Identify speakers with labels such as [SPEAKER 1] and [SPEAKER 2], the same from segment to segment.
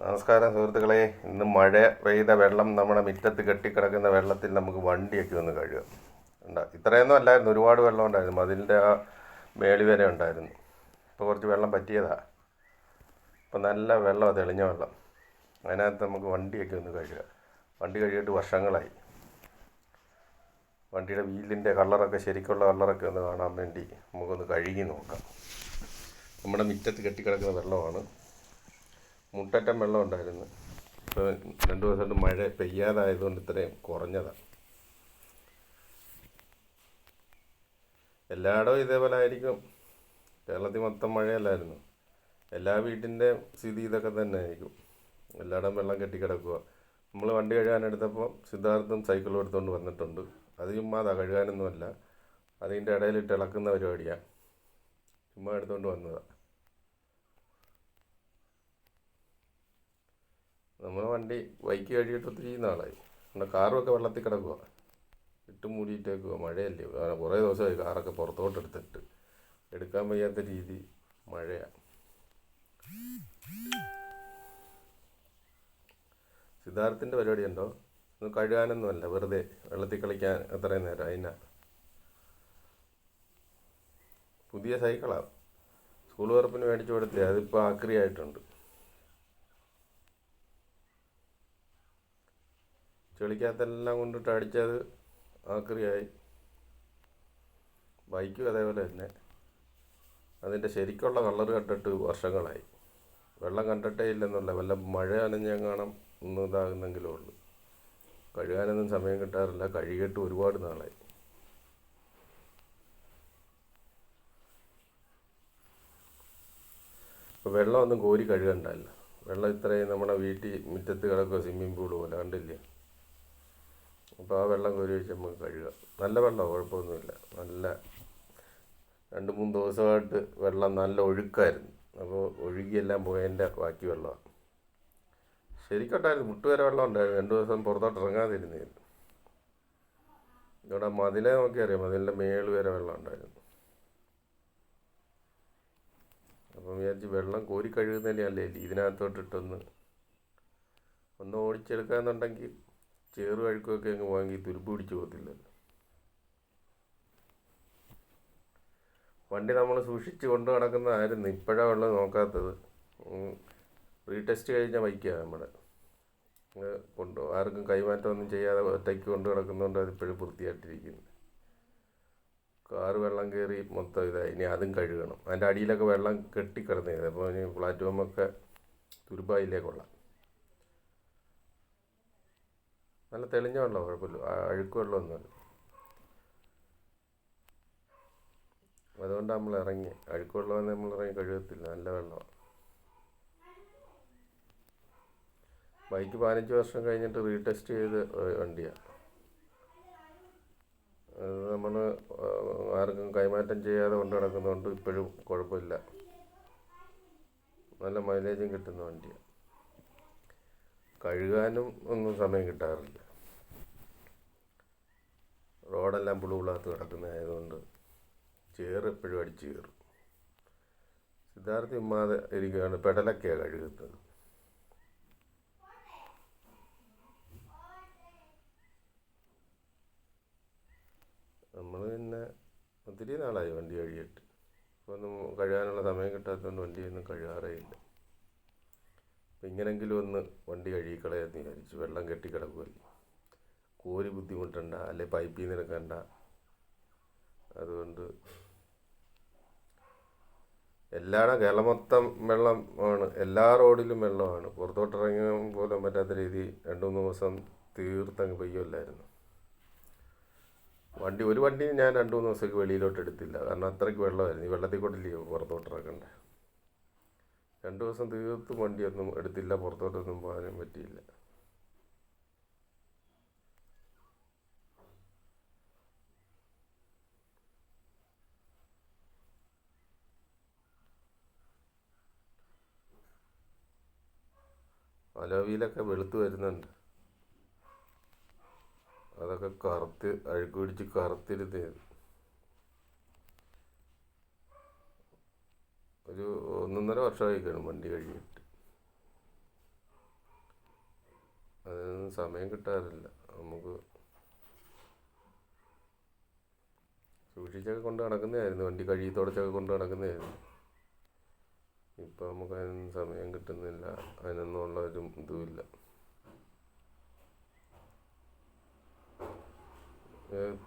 [SPEAKER 1] നമസ്കാരം സുഹൃത്തുക്കളെ. ഇന്ന് മഴ പെയ്ത വെള്ളം നമ്മുടെ മുറ്റത്ത് കെട്ടിക്കിടക്കുന്ന വെള്ളത്തിൽ നമുക്ക് വണ്ടിയൊക്കെ ഒന്ന് കഴുകാം. ഇത്രയൊന്നും അല്ലായിരുന്നു, ഒരുപാട് വെള്ളം ഉണ്ടായിരുന്നു. അതിൻ്റെ ആ മേളി വരെ ഉണ്ടായിരുന്നു. ഇപ്പോൾ കുറച്ച് വെള്ളം പറ്റിയതാണ്. ഇപ്പോൾ നല്ല വെള്ളമാണ്, തെളിഞ്ഞ വെള്ളം. അതിനകത്ത് നമുക്ക് വണ്ടിയൊക്കെ ഒന്ന് കഴുകാം. വണ്ടി കഴുകിയിട്ട് വർഷങ്ങളായി. വണ്ടിയുടെ വീലിൻ്റെ കളറൊക്കെ ശരിക്കുള്ള കളറൊക്കെ ഒന്ന് കാണാൻ വേണ്ടി നമുക്കൊന്ന് കഴുകി നോക്കാം. നമ്മുടെ മുറ്റത്ത് കെട്ടിക്കിടക്കുന്ന വെള്ളമാണ്. മുട്ടറ്റം വെള്ളം ഉണ്ടായിരുന്നു. ഇപ്പോൾ 2 ദിവസമായിട്ട് മഴ പെയ്യാതായതുകൊണ്ട് ഇത്രയും കുറഞ്ഞതാണ്. എല്ലായിടവും ഇതേപോലെ ആയിരിക്കും. കേരളത്തിൽ മൊത്തം മഴയല്ലായിരുന്നു. എല്ലാ വീട്ടിൻ്റെ സ്ഥിതി ഇതൊക്കെ തന്നെ ആയിരിക്കും. എല്ലായിടം വെള്ളം കെട്ടിക്കിടക്കുക. നമ്മൾ വണ്ടി കഴുകാനെടുത്തപ്പോൾ സിദ്ധാർത്ഥം സൈക്കിളും എടുത്തുകൊണ്ട് വന്നിട്ടുണ്ട്. അത് ചുമ്മാ കഴുകാനൊന്നുമല്ല, അതിൻ്റെ ഇടയിലിട്ട് ഇളക്കുന്ന പരിപാടിയാണ്. ചുമ്മാ എടുത്തുകൊണ്ട് വന്നതാണ്. നമ്മുടെ വണ്ടി ബൈക്ക് കഴുകിയിട്ട് ഒത്തിരി നാളായി. നമ്മുടെ കാറുമൊക്കെ വെള്ളത്തിൽ കിടക്കുക, ഇട്ട് മൂടിയിട്ടേക്കുക. മഴയല്ലേ, കുറേ ദിവസമായി കാറൊക്കെ പുറത്തോട്ട് എടുത്തിട്ട്. എടുക്കാൻ വയ്യാത്ത രീതി മഴയാണ്. സിദ്ധാർത്ഥിൻ്റെ പരിപാടി ഉണ്ടോ? ഒന്ന് കഴുകാനൊന്നുമല്ല, വെറുതെ വെള്ളത്തിൽ കളിക്കാൻ എത്രയും നേരം. അതിനാ പുതിയ സൈക്കിളാണ്, സ്കൂൾ തുറപ്പിന് മേടിച്ചു കൊടുത്തേ. അതിപ്പോൾ ആക്രി ആയിട്ടുണ്ട്. ചെളിക്കകത്തെല്ലാം കൊണ്ടിട്ട് അടിച്ചത് ആക്രിയായി. ബൈക്കും അതേപോലെ തന്നെ. അതിൻ്റെ ശരിക്കുള്ള കളർ കണ്ടിട്ട് വർഷങ്ങളായി. വെള്ളം കണ്ടിട്ടേ ഇല്ലെന്നല്ല, വല്ല മഴ നനഞ്ഞെങ്ങാനും ഒന്നും ഇതാകുന്നെങ്കിലും ഉള്ളൂ. കഴുകാനൊന്നും സമയം കിട്ടാറില്ല. കഴുകിയിട്ട് ഒരുപാട് നാളായി. ഇപ്പോൾ വെള്ളമൊന്നും കോരി കഴുകണ്ടല്ല. വെള്ളം ഇത്രയും നമ്മുടെ വീട്ടിൽ മുറ്റത്ത് കിടക്കുക, സ്വിമ്മിംഗ് പൂൾ പോലെ, കണ്ടില്ലേ? അപ്പോൾ ആ വെള്ളം കോരി വെച്ച് നമുക്ക് കഴുകാം. നല്ല വെള്ളമാണ്, കുഴപ്പമൊന്നുമില്ല. നല്ല 2-3 ദിവസമായിട്ട് വെള്ളം നല്ല ഒഴുക്കായിരുന്നു. അപ്പോൾ ഒഴുകിയെല്ലാം പോയതിൻ്റെ ബാക്കി വെള്ളമാണ്. ശരിക്കുണ്ടായിരുന്നു, മുട്ടുവരെ വെള്ളം ഉണ്ടായിരുന്നു. 2 ദിവസം പുറത്തോട്ട് ഇറങ്ങാതിരുന്നിരുന്നു. ഇവിടെ മതിലെ നോക്കിയറിയാം, മതിലിൻ്റെ മേള് വരെ വെള്ളം ഉണ്ടായിരുന്നു. അപ്പം വിചാരിച്ച് വെള്ളം കോരി കഴുകുന്നതിൻ്റെ അല്ലേ ഇതിനകത്തോട്ടിട്ടൊന്ന് ഓടിച്ചെടുക്കാന്നുണ്ടെങ്കിൽ ചേറ് കഴുക്കൊക്കെ അങ്ങ് വാങ്ങി തുരുമ്പ് പിടിച്ച് പോകത്തില്ലല്ലോ. വണ്ടി നമ്മൾ സൂക്ഷിച്ച് കൊണ്ട് നടക്കുന്നതായിരുന്നു. ഇപ്പോഴാണ് വെള്ളം നോക്കാത്തത്. റീടെസ്റ്റ് കഴിഞ്ഞ ബൈക്കാണ് നമ്മുടെ. ആർക്കും കൈമാറ്റമൊന്നും ചെയ്യാതെ ഒറ്റയ്ക്ക് കൊണ്ട് നടക്കുന്നതുകൊണ്ട് അതിപ്പോഴും വൃത്തിയായിട്ടിരിക്കുന്നു. കാറ് വെള്ളം കയറി മൊത്തം ഇതായി. ഇനി അതും കഴുകണം. അതിൻ്റെ അടിയിലൊക്കെ വെള്ളം കെട്ടിക്കിടന്നത്. അപ്പോൾ ഇനി പ്ലാറ്റ്ഫോമൊക്കെ തുരുമ്പായില്ലേ കൊള്ളാം. നല്ല തെളിഞ്ഞ വെള്ളം, കുഴപ്പമില്ല. അഴുക്ക് വെള്ളമൊന്നുമല്ല. അതുകൊണ്ട് നമ്മൾ ഇറങ്ങി. അഴുക്ക് വെള്ളമെന്ന് നമ്മൾ ഇറങ്ങി കഴുകത്തില്ല, നല്ല വെള്ളമാണ്. ബൈക്ക് 15 വർഷം കഴിഞ്ഞിട്ട് റീടെസ്റ്റ് ചെയ്ത് വണ്ടിയാണ്. അത് നമ്മൾ ആർക്കും കൈമാറ്റം ചെയ്യാതെ കൊണ്ട് നടക്കുന്നതുകൊണ്ട് ഇപ്പോഴും കുഴപ്പമില്ല. നല്ല മൈലേജും കിട്ടുന്ന വണ്ടിയാണ്. കഴുകാനും ഒന്നും സമയം കിട്ടാറില്ല. റോഡെല്ലാം പുളുപുളാത്ത് കിടക്കുന്നതായതുകൊണ്ട് ചേറ് എപ്പോഴും അടിച്ച് കയറും. സിദ്ധാർത്ഥ ഉമ്മാതെ ഇരിക്കുകയാണ്, പെടലൊക്കെയാണ് കഴുകുന്നത്. നമ്മൾ പിന്നെ ഒത്തിരി നാളായി വണ്ടി കഴുകിയിട്ട്. ഇപ്പോൾ ഒന്നും കഴുകാനുള്ള സമയം കിട്ടാത്തതുകൊണ്ട് വണ്ടിയൊന്നും കഴുകാറേ ഇല്ല. അപ്പം ഇങ്ങനെങ്കിലും ഒന്ന് വണ്ടി കഴുകിക്കളയാന്ന് വിചാരിച്ചു. വെള്ളം കെട്ടിക്കിടക്കുമല്ലോ, കോരി ബുദ്ധിമുട്ടണ്ട, അല്ലെ പൈപ്പിൽ നിന്ന് എടുക്കണ്ട. അതുകൊണ്ട് കേരളം മൊത്തം വെള്ളം ആണ്. എല്ലാ റോഡിലും വെള്ളമാണ്. പുറത്തോട്ടിറങ്ങാൻ പോലും പറ്റാത്ത രീതി 2-3 ദിവസം തീർത്തങ്ങ് പെയ്യുമല്ലായിരുന്നു. ഒരു വണ്ടി ഞാൻ 2-3 ദിവസത്തേക്ക് വെളിയിലോട്ട് എടുത്തില്ല, കാരണം അത്രയ്ക്ക് വെള്ളമായിരുന്നു. ഈ വെള്ളത്തിൽ കൂടില്ലയോ പുറത്തോട്ടിറക്കണ്ടേ. 2 ദിവസം തീർത്തും വണ്ടിയൊന്നും എടുത്തില്ല, പുറത്തോട്ടൊന്നും പോകാനും പറ്റിയില്ല. അലോവിയിലൊക്കെ വെളുത്ത് വരുന്നുണ്ട്. അതൊക്കെ കറുത്ത് അഴുക്ക് പിടിച്ച് കറുത്തിരുന്ന് ഒരു 1.5 വർഷമായി കാണും വണ്ടി കഴുകിയിട്ട്. സമയം കിട്ടാറില്ല. നമുക്ക് സൂക്ഷിച്ചൊക്കെ കൊണ്ട് നടക്കുന്നതായിരുന്നു, വണ്ടി കഴുകി തുടച്ചൊക്കെ കൊണ്ട് നടക്കുന്നതായിരുന്നു. ഇപ്പം നമുക്ക് അതിനൊന്നും സമയം കിട്ടുന്നില്ല, അതിനൊന്നും ഉള്ളൊരു ഇതുമില്ല.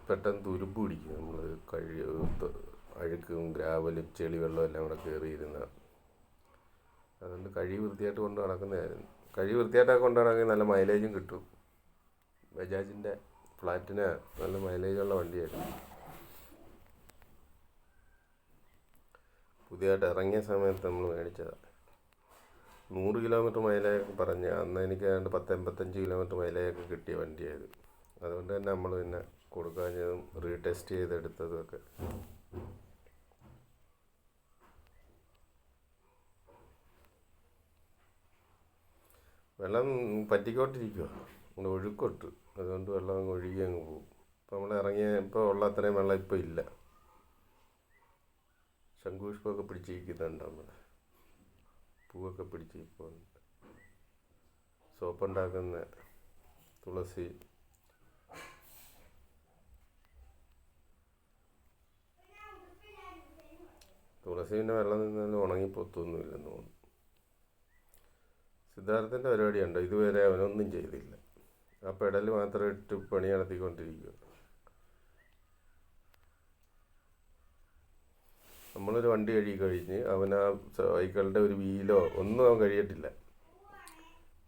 [SPEAKER 1] പെട്ടെന്ന് തുരുമ്പ് പിടിക്കും. നമ്മൾ അഴുക്കും ഗ്രാവലും ചെളി വെള്ളവും എല്ലാം കൂടെ കയറിയിരുന്ന, അതുകൊണ്ട് കഴുകി വൃത്തിയായിട്ട് കൊണ്ട് നടക്കുന്നതായിരുന്നു. കഴുകി വൃത്തിയായിട്ടൊക്കെ കൊണ്ട് നടക്കുകയും നല്ല മൈലേജും കിട്ടും. ബജാജിൻ്റെ ഫ്ലാറ്റിന് നല്ല മൈലേജുള്ള വണ്ടിയായിരുന്നു. പുതിയതായിട്ട് ഇറങ്ങിയ സമയത്ത് നമ്മൾ മേടിച്ചതാണ്. 100 കിലോമീറ്റർ മൈലേജൊക്കെ പറഞ്ഞ് അന്ന് എനിക്ക് ഏതാണ്ട് 10-85 കിലോമീറ്റർ മൈലേജൊക്കെ കിട്ടിയ വണ്ടിയായത്. അതുകൊണ്ട് തന്നെ നമ്മൾ പിന്നെ കൊടുക്കാഞ്ഞതും റീടെസ്റ്റ് ചെയ്തെടുത്തതും ഒക്കെ. വെള്ളം പറ്റിക്കോട്ടിരിക്കുക, നമ്മൾ ഒഴുക്കൊട്ട്, അതുകൊണ്ട് വെള്ളം അങ്ങ് ഒഴുകി അങ്ങ് പോകും. ഇപ്പോൾ നമ്മൾ ഇപ്പോൾ ഉള്ള അത്രയും വെള്ളം ഇപ്പോൾ ഇല്ല. ശംഖുപുഷ്പമൊക്കെ പിടിച്ചിരിക്കുന്നുണ്ട്, നമ്മുടെ പൂവൊക്കെ പിടിച്ച് ഇപ്പോൾ സോപ്പുണ്ടാക്കുന്ന തുളസി, പിന്നെ വെള്ളം നിന്നാലും ഉണങ്ങിപ്പൊത്തൊന്നുമില്ലെന്ന് തോന്നുന്നു. സിദ്ധാർത്ഥൻ്റെ പരിപാടിയുണ്ടോ? ഇതുവരെ അവനൊന്നും ചെയ്തില്ല. ആ പെടൽ മാത്രം ഇട്ട് പണി നടത്തിക്കൊണ്ടിരിക്കുക. നമ്മളൊരു വണ്ടി കഴുകി കഴിഞ്ഞ് അവൻ ആ സൈക്കിളിൻ്റെ ഒരു വീലോ ഒന്നും അവൻ കഴിയട്ടില്ല.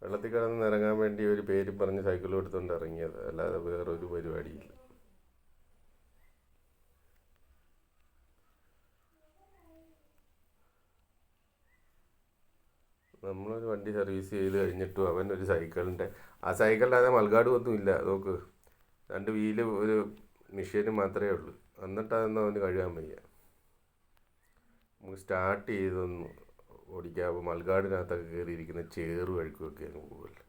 [SPEAKER 1] വെള്ളത്തിൽ കിടന്ന് ഇറങ്ങാൻ വേണ്ടി ഒരു പേര് പറഞ്ഞ് സൈക്കിളും എടുത്തുകൊണ്ട് ഇറങ്ങിയത്, അല്ലാതെ വേറൊരു പരിപാടിയില്ല. നമ്മളൊരു വണ്ടി സർവീസ് ചെയ്ത് കഴിഞ്ഞിട്ടും അവൻ ഒരു സൈക്കിളിൻ്റെ, ആ സൈക്കിളിൻ്റെ അതേ മൽഗാടും ഇല്ല. നോക്ക്, 2 വീല് ഒരു മെഷീനും മാത്രമേ ഉള്ളൂ. എന്നിട്ട് അതൊന്നും അവന് കഴുകാൻ വയ്യ. നമുക്ക് സ്റ്റാർട്ട് ചെയ്തൊന്ന് ഓടിക്കാതെ മൽഗാടിനകത്തൊക്കെ കയറിയിരിക്കുന്ന ചേറും അഴുക്കുമൊക്കെ അങ്ങ് പോകുമല്ലോ.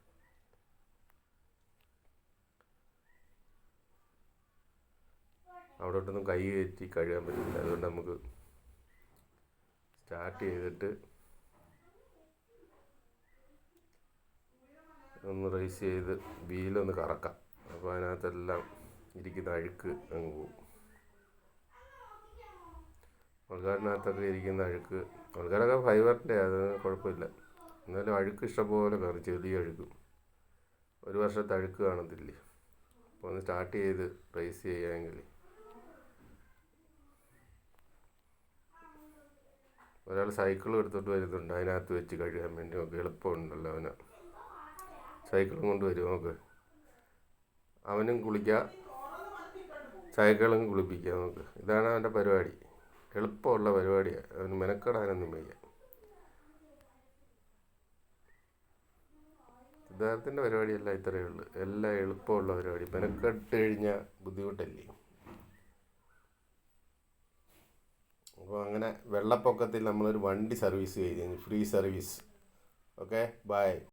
[SPEAKER 1] അവിടോട്ടൊന്നും കൈ കയറ്റി കഴുകാൻ പറ്റില്ല. അതുകൊണ്ട് നമുക്ക് സ്റ്റാർട്ട് ചെയ്തിട്ട് ഒന്ന് റേസ് ചെയ്ത് വീലൊന്ന് കറക്കാം. അപ്പോൾ അതിനകത്തെല്ലാം ഇരിക്കുന്ന അഴുക്ക് അങ്ങ് പോകും. മൽഗാടിനകത്തൊക്കെ ഇരിക്കുന്ന അഴുക്ക്, മൽഗാടൊക്കെ ഫൈബറിൻ്റെ, അത് കുഴപ്പമില്ല. എന്നാലും അഴുക്ക് ഇഷ്ടംപോലെ കയറി, ചെറിയ അഴുക്കും. ഒരു വർഷത്തെ അഴുക്ക് കാണത്തില്ലേ. അപ്പോൾ ഒന്ന് സ്റ്റാർട്ട് ചെയ്ത് റേസ് ചെയ്യാമെങ്കിൽ ഒരാൾ സൈക്കിളും എടുത്തോട്ട് വരുന്നുണ്ട്, അതിനകത്ത് വെച്ച് കഴുകാൻ വേണ്ടി. നമുക്ക് എളുപ്പമുണ്ടല്ലോ, അവന് സൈക്കിളും കൊണ്ട് വരും. നമുക്ക് അവനും കുളിക്കുക, സൈക്കിളും കുളിപ്പിക്കുക. നമുക്ക് ഇതാണ് അവൻ്റെ പരിപാടി. എളുപ്പമുള്ള പരിപാടിയാണ്, അവന് മെനക്കെടാനൊന്നും വയ്യ. സിദ്ധാർത്ഥത്തിൻ്റെ പരിപാടിയെല്ലാം ഇത്രയേ ഉള്ളൂ. എല്ലാം എളുപ്പമുള്ള പരിപാടി. മെനക്കെട്ട് കഴിഞ്ഞാൽ ബുദ്ധിമുട്ടല്ലേ. അപ്പോൾ അങ്ങനെ വെള്ളപ്പൊക്കത്തിൽ നമ്മളൊരു വണ്ടി സർവീസ് ചെയ്തു, ഫ്രീ സർവീസ്. Okay, by.